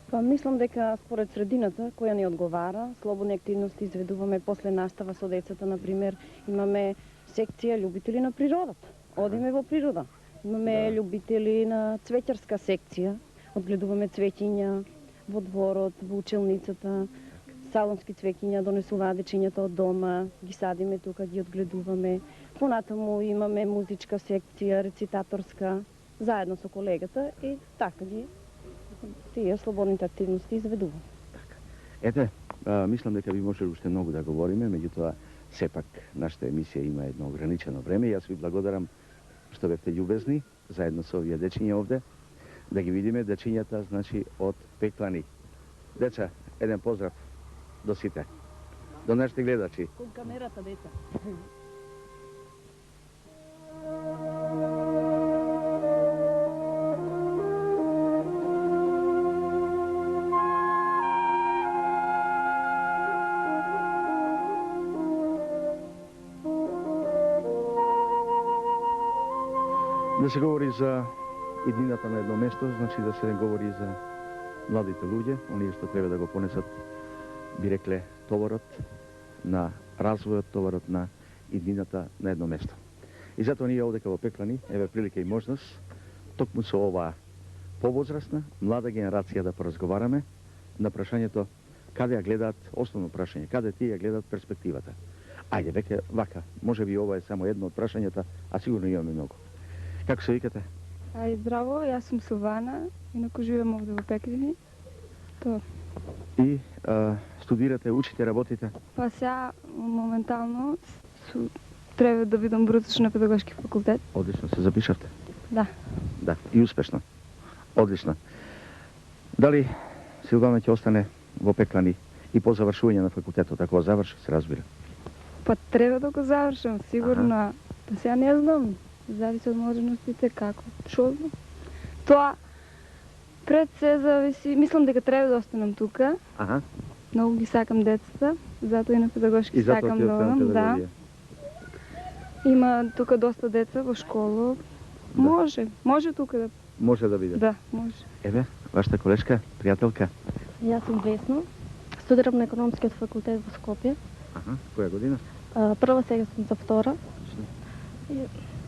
[SPEAKER 9] Па мислам дека според средината која ни одговара, слободни активности изведуваме после настава со децата, например, имаме секција љубители на природата. Одиме во природа. Имаме љубители на цвеќарска секција, одгледуваме цвеќиња во дворот, во училницата, салонски цвеќиња донесуваат дечињата од дома, ги садиме тука, ги одгледуваме. Понатаму имаме музичка секција, рецитаторска, заедно со колегата и така ги тие слободните активности изведувам.
[SPEAKER 1] Ете, мислам дека би можело уште многу да говориме, меѓутоа сепак нашата емисија има едно ограничено време. Јас ви благодарам што бевте љубезни заедно со овие дечиња овде да ги видиме дечињата, значи од Пеклани. Деца, еден поздрав до сите. До нашите гледачи.
[SPEAKER 11] Кон камерата, деца.
[SPEAKER 1] Да се говори за иднината на едно место, значи да се говори за младите луѓе, оние што треба да го понесат, би рекле, товарот на развојот, товарот на иднината на едно место. И затоа ние овдека во Пеклани, еве прилика и можност, токму со оваа повозрастна, млада генерација да поразговараме на прашањето каде ја гледаат, основно прашање, каде тие ја гледаат перспективата. Ајде, веќе вака, може би ова е само едно од прашањата, а сигурно имаме многу. Како се викате?
[SPEAKER 6] Здраво, јас сум Силвана, инаку живеам овде во Пеклани. Тоа.
[SPEAKER 1] И студирате, учите, работите?
[SPEAKER 6] Па сега, моментално, треба да бидам брутично на педагошки факултет.
[SPEAKER 1] Одлично, се запишавте?
[SPEAKER 6] Да.
[SPEAKER 1] Да, и успешно. Одлично. Дали Силвана ќе остане во Пеклани и по завршување на факултетот, ако заврши, се разбира?
[SPEAKER 6] Па треба да го завршам, сигурно. Па сега не знам. Зависи од можностите, како, што знам. Тоа пред се зависи, мислам дека треба да останам тука. Многу ги сакам децата, затоа и на педагошки сакам да одам, да. Има тука доста деца во школа. Може тука да...
[SPEAKER 1] Може да биде?
[SPEAKER 6] Да, може.
[SPEAKER 1] Еве, вашата колешка, пријателка?
[SPEAKER 12] Јас сум Весна, студирам на економскиот факултет во Скопје.
[SPEAKER 1] Која година?
[SPEAKER 12] Прва, сега сум за втора.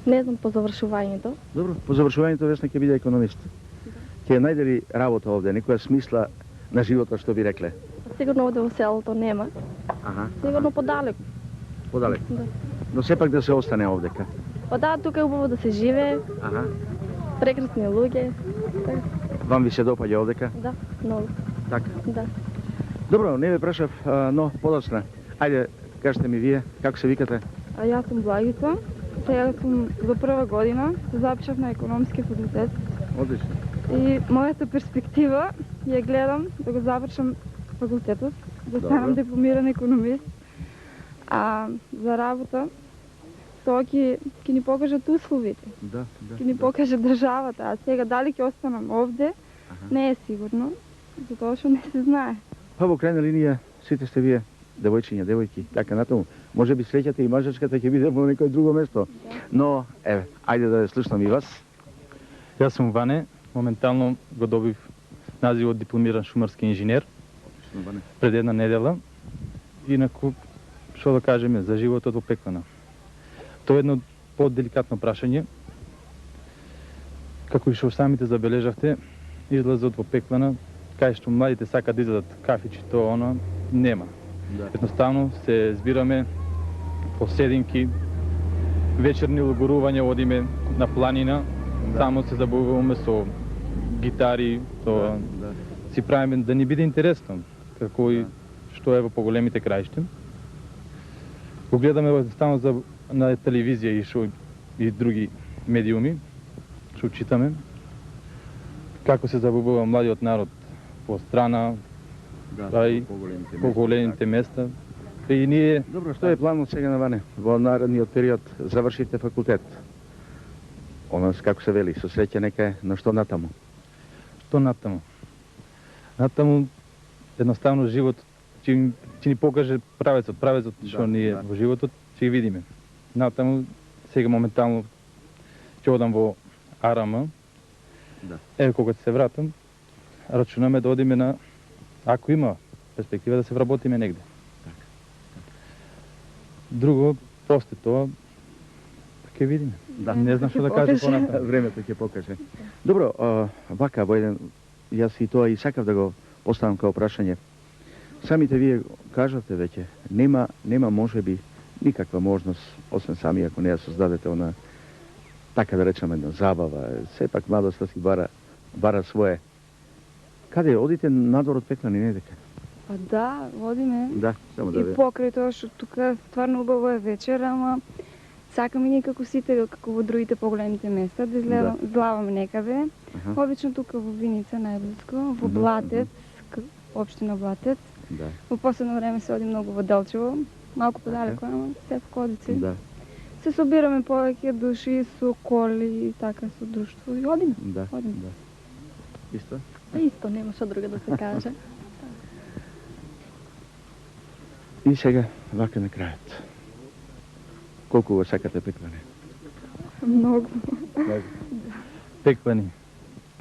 [SPEAKER 12] Не знам по завршувањето.
[SPEAKER 1] Добро, по завршувањето Весна ќе биде економист. Ќе најде ли работа овде, некоја смисла на животот, што би рекле?
[SPEAKER 12] Сигурно овде во селото нема. Сигурно подалеку.
[SPEAKER 1] Подалеку.
[SPEAKER 12] Да.
[SPEAKER 1] Но сепак да се остане овдека.
[SPEAKER 12] Па да, тука е убаво да се живее. Прекрасни луѓе.
[SPEAKER 1] Вам ви се допаѓа овдека?
[SPEAKER 12] Да, многу.
[SPEAKER 1] Така.
[SPEAKER 12] Да.
[SPEAKER 1] Добро, не ве прашав, но подоцна. Ајде, кажете ми вие, како се викате?
[SPEAKER 6] А јас сум Благица. Сега сум за прва година, се запишав на економски факултет.
[SPEAKER 1] Одлично.
[SPEAKER 6] И мојата перспектива ја гледам да го завршам факултетот, да станам дипломиран економист. А за работа, тоа ќе ни покажат условите.
[SPEAKER 1] Да.
[SPEAKER 6] Ќе ни покаже државата. А сега дали ќе останам овде, не е сигурно, затоа што не се знае.
[SPEAKER 1] Па во крајна линија, сите сте вие девојчиња, девојки, така натаму. Може би среќата и мажачката ќе биде во некој друго место. Но, еве, ајде да слушнам и вас.
[SPEAKER 13] Јас сум Ване, моментално го добив називот дипломиран шумарски инженер пред една недела. Инаку, што да кажеме за животот во Пеклана. Тоа е едно по-деликатно прашање. Како и што самите забележавте, излазот во Пеклана, кај што младите сакат да излезат кафичи, тоа оно нема. Едноставно се збираме по сединки, вечерни логорувања, одиме на планина, таму се забавуваме со гитари, си правиме да ни биде интересно, како и што е во поголемите краишти. Го гледаме едноставно на телевизија и други медиуми, што читаме, како се забавува младиот народ по страна, и по големите места. И ние...
[SPEAKER 1] Добро, што е планот сега на Ване? Во наредниот период завршите факултет. Оно како се вели, со среќа некај, но што натаму?
[SPEAKER 13] Што натаму? Натаму, едноставно живот ќе ни покаже правецот што ние во животот ќе ги видиме. Натаму, сега моментално ќе одам во АРАМ. Еве кога се вратам, рачунаме да одиме на, ако има перспектива, да се вработиме негде. Друго, после тоа, ќе видиме. Не знам што да кажам понатаму.
[SPEAKER 1] Времето ќе покаже. Добро, вака, во еден, јас и тоа и сакав да го поставам као прашање. Самите вие кажате веќе, нема можеби никаква можност, освен сами ако не ја создадете она, така да речеме, една забава, сепак младоста си бара свое. Каде одите надвор од Пеклани, не дека?
[SPEAKER 6] Па да, одиме.
[SPEAKER 1] Да, само да
[SPEAKER 6] и покрај тоа што тука стварно убаво е вечер, ама сакаме ние како сите, како во другите поголемите места, да излаваме некаде. Обично тука во Виница најблиско, во Блатец, општина Блатец. Во последно време се оди многу во Делчево, малку подалеку, ама сепак одици. Се собираме повеќе души со коли и така со друштво и одиме.
[SPEAKER 1] Да. Исто?
[SPEAKER 12] Исто, нема што друго да се каже.
[SPEAKER 1] И сега, вака на крајот. Колку го сакате Пеклани?
[SPEAKER 6] Многу.
[SPEAKER 13] Пеклани.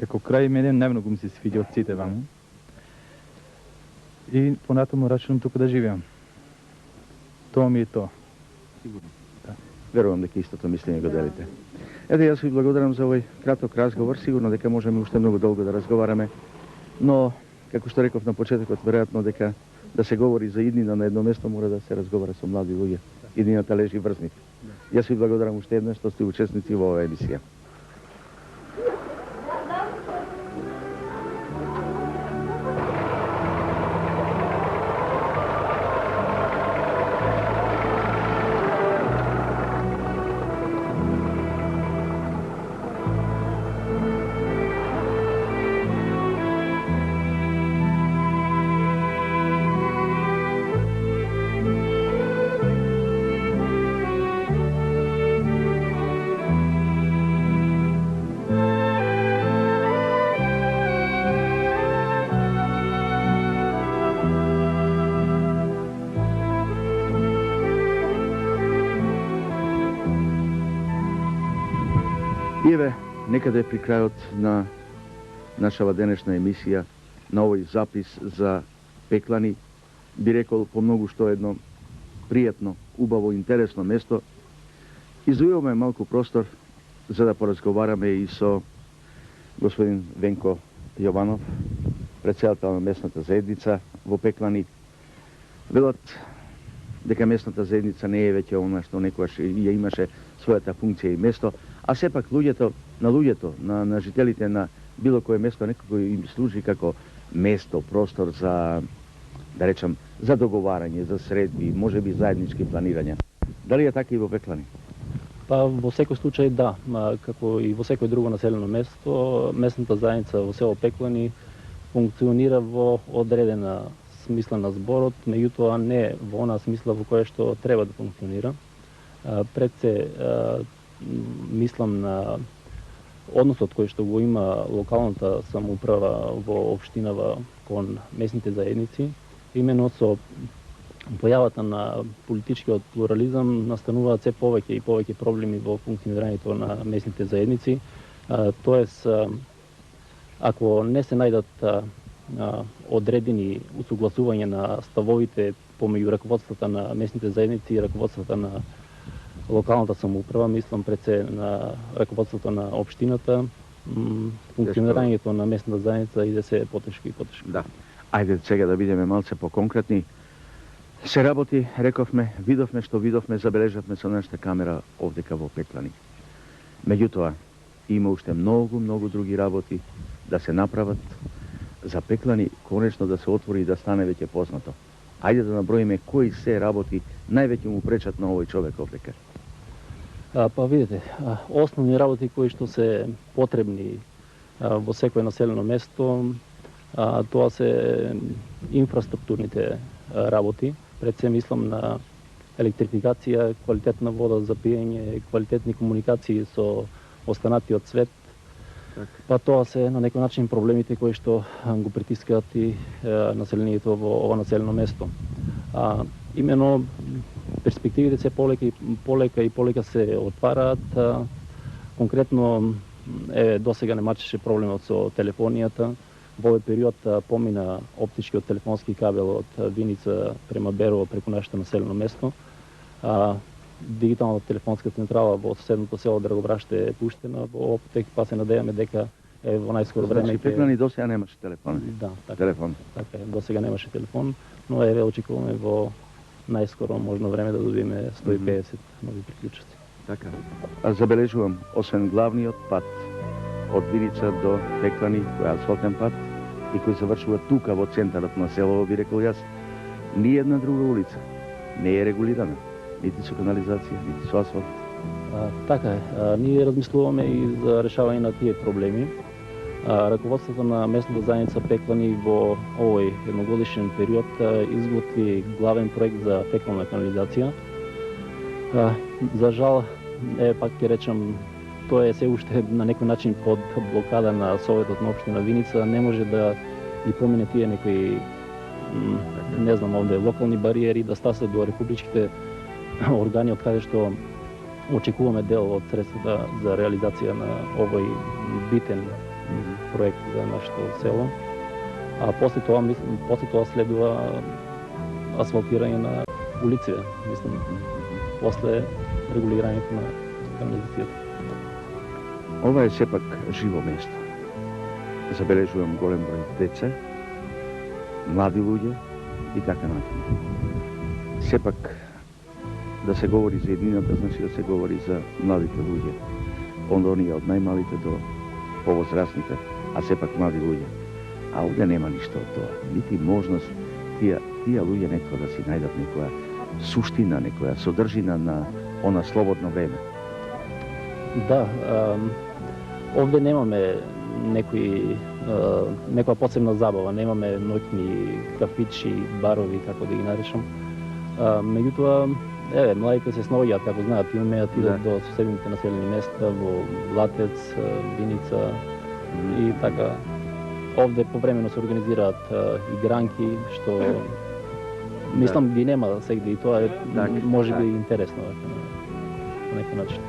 [SPEAKER 13] Како крај мене најмногу ми се свиѓа од сите ваму. И понатаму рачунам тука да живеам. Тоа ми е тоа.
[SPEAKER 1] Сигурно. Верувам дека истото мислење го делите. Ето, јас ви благодарам за овој краток разговор. Сигурно дека можеме уште многу долго да разговараме. Но, како што реков на почетокот, веројатно дека да се говори за иднина на едно место, мора да се разговара со млади луѓе. Иднината лежи врз нив. Јас ви благодарам уште еднаш што сте учесници во оваа емисија. И еве, некаде при крајот на нашава денешна емисија, на овој запис за Пеклани, би рекол по многу што едно пријатно, убаво, интересно место. Издвојуваме малку простор за да поразговараме и со господин Венко Јованов, председател на местната заедница во Пеклани. Велат дека местната заедница не е веќе она што некогаш ја имаше својата функција и место, а сепак на жителите на било кое место некако им служи како место, простор за, да речам, за договарање, за средби, можеби заеднички планирања. Дали е така и во Пеклани?
[SPEAKER 14] Па во секој случај да, како и во секој друго населено место, местната заедница во село Пеклани функционира во одредена смисла на зборот, меѓутоа не во онаа смисла во која што треба да функционира. Пред се мислам на односот кој што го има локалната самоуправа во општинава кон местните заедници, имено со појавата на политичкиот плурализам настануваат се повеќе и повеќе проблеми во функционирањето на местните заедници. Тоест, ако не се најдат одредени усогласување на ставовите помеѓу раководствата на местните заедници и раководствата на локалната самоуправа, мислам пред се на раководството на општината, функционирањето на местната заедница иде се потешко и потешко.
[SPEAKER 1] Да. Ајде сега да бидеме малце по-конкретни. Се работи, рековме, видовме што видовме, забележавме со нашата камера овдека во Пеклани. Меѓутоа, има уште многу други работи да се направат за Пеклани, конечно да се отвори и да стане веќе познато. Ајде да наброиме кои се работи највеќе му пречат на овој човек овдека.
[SPEAKER 14] Па видите, основни работи кои што се потребни во секој населено место, тоа се инфраструктурните работи. Пред се мислам на електрификација, квалитетна вода за пиење, квалитетни комуникации со останатиот свет. Па тоа се на некој начин проблемите кои што го притискаат и населението во ова населено место. Имено перспективите се полека се отвараат. Конкретно досега не мачеше проблемот со телефонијата. Во овој период помина оптичкиот телефонски кабел од Виница према Берово преку нашето населено место. Дигиталната телефонска централа во соседното село Драгобраште е пуштена во Оптек, па се надејаме дека во најскоро време
[SPEAKER 1] Значи Пеклани досега немаше телефон.
[SPEAKER 14] Да, така.
[SPEAKER 1] Телефон.
[SPEAKER 14] Така е, досега немаше телефон, но очекуваме во најскоро можно време да добиеме 150 нови приклучоци.
[SPEAKER 1] Така. Забележувам, освен главниот пат од Виница до Пеклани, кој е асфалтен пат и кој завршува тука во центарот на село, би рекол јас, ни една друга улица не е регулирана, нити со канализација, нити со асфалт.
[SPEAKER 14] Така е, ние размислуваме и за решавање на тие проблеми. Раководството на местната заедница Пеклани во овој едногодишен период изготви главен проект за фекална канализација. За жал, пак ќе речам, тоа е се уште на некој начин под блокада на Советот на општина Виница, не може да ги помине тие некои, не знам, овде локални бариери, да стаса до републичките органи од каде што очекуваме дел од средствата за реализација на овој битен проект за нашето село. А после тоа следува асфалтирање на улиците, мислам, после регулирањето на канализацијата.
[SPEAKER 1] Ова е сепак живо место. Забележувам голем број деца, млади луѓе и така натаму. Сепак да се говори за еднината, значи да се говори за младите луѓе. Од оние од најмалите до повозрастните, а сепак млади луѓе. А овде нема ништо од тоа. Нити можност тие луѓе некоја да си најдат некоја суштина, некоја содржина на она слободно време.
[SPEAKER 14] Да, овде немаме некоја посебна забава, немаме ноќни кафичи, барови, како да ги наречам. Меѓутоа, младите се снаоѓаат, како знаат, и умеат идат до соседните населени места, во Блатец, Виница и така. Овде повремено се организираат игранки, што мислам ги нема сегде и тоа е можеби интересно на некој начин.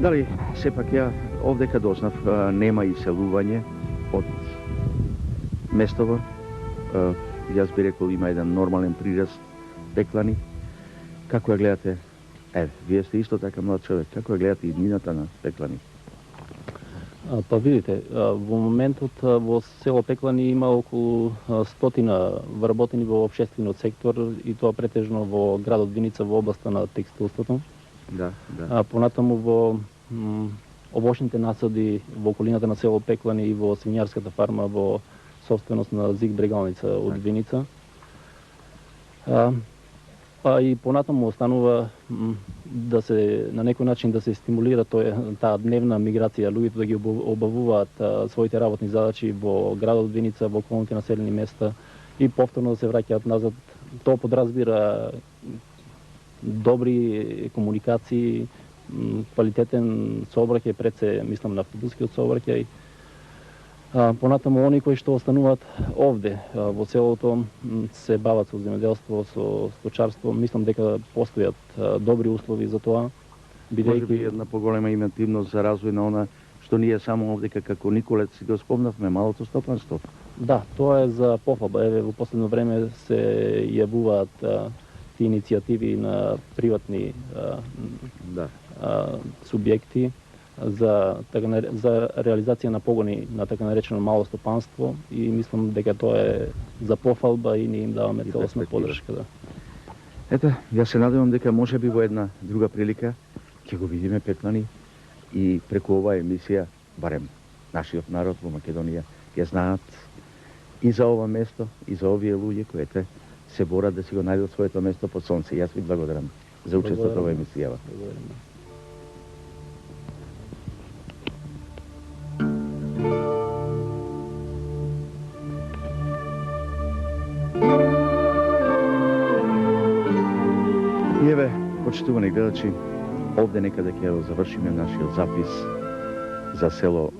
[SPEAKER 1] Дали, сепак ја овдека дознав, нема иселување од местово. Јас би рекол има еден нормален прираст Пеклани. Како ја гледате Еве, вие сте исто така млад човек. Како ја гледате иднината на Пеклани?
[SPEAKER 14] Па видите, во моментот во село Пеклани има околу 100 вработени во општествениот сектор и тоа претежно во градот Виница во областа на текстилството.
[SPEAKER 1] Да, да.
[SPEAKER 14] Понатаму во овошните насади во околината на село Пеклани и во свинјарската фарма во собственост на Зиг Брегалница од Виница. Па и понатаму останува да се на некој начин да се стимулира таа дневна миграција, луѓето да ги обавуваат своите работни задачи во градот Виница, во околните населени места и повторно да се враќаат назад. Тоа подразбира добри комуникации, квалитетен сообраќај, пред се мислам на автобускиот сообраќај. Понатаму они кои што остануваат овде во селото се бават со земјоделство, со сточарство, мислам дека постојат добри услови за тоа.
[SPEAKER 1] Може би една поголема именативност за развој на она што ние само овде како Николец си го спомнавме, малото стопанство.
[SPEAKER 14] Да, тоа е за похвалба. Еве во последно време се јавуваат тие иницијативи на приватни субјекти за реализација на погони на така наречено мало стопанство и мислам дека тоа е за пофалба и ние им даваме целосна поддршка. Да.
[SPEAKER 1] Ето, јас се надевам дека може би во една друга прилика ќе го видиме Пеклани и преку оваа емисија, барем нашиот народ во Македонија, ќе знаат и за ова место, и за овие луѓе кои се борат да си го најдат своето место под сонце. Јас ви благодарам за учеството во емисијава. И еве, почитувани гледачи, овде некаде ќе го завршиме нашиот запис за село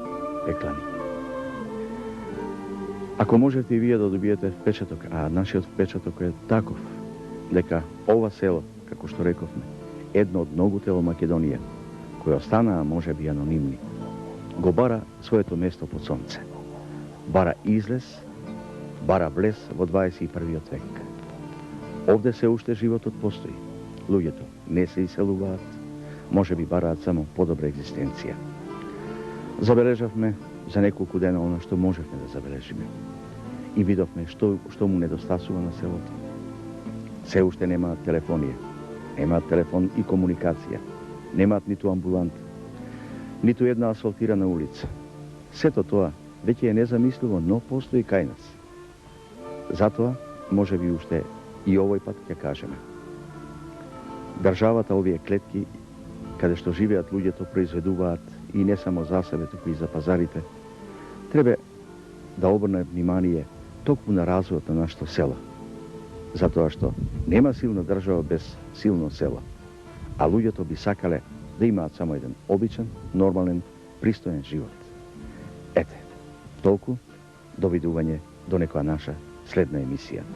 [SPEAKER 1] Пеклани. Ако можете и вие да добиете впечаток, а нашиот впечаток е таков, дека ова село, како што рековме, едно од многуте во Македонија, кои останаа може би анонимни, го бара своето место под сонце. Бара излез, бара влез во 21. век. Овде се уште животот постои. Луѓето не се иселуваат, може би бараат само подобра екзистенција. Забележавме за неколку дена оно што можевме да забележиме. И видовме што му недостасува на селото. Се уште немаат телефонија, немаат телефон и комуникација, немаат ниту амбулант, ниту една асфалтирана улица. Сето тоа веќе е незамисливо, но постои кај нас. Затоа, може би уште и овој пат ќе кажеме. Државата овие клетки, каде што живеат луѓето, произведуваат и не само за себе, туку и за пазарите, треба да обрне внимание токму на развојот на нашето село. Затоа што нема силна држава без силно село, а луѓето би сакале да имаат само еден обичен, нормален, пристоен живот. Ете, толку, довидување до некоја наша следна емисија.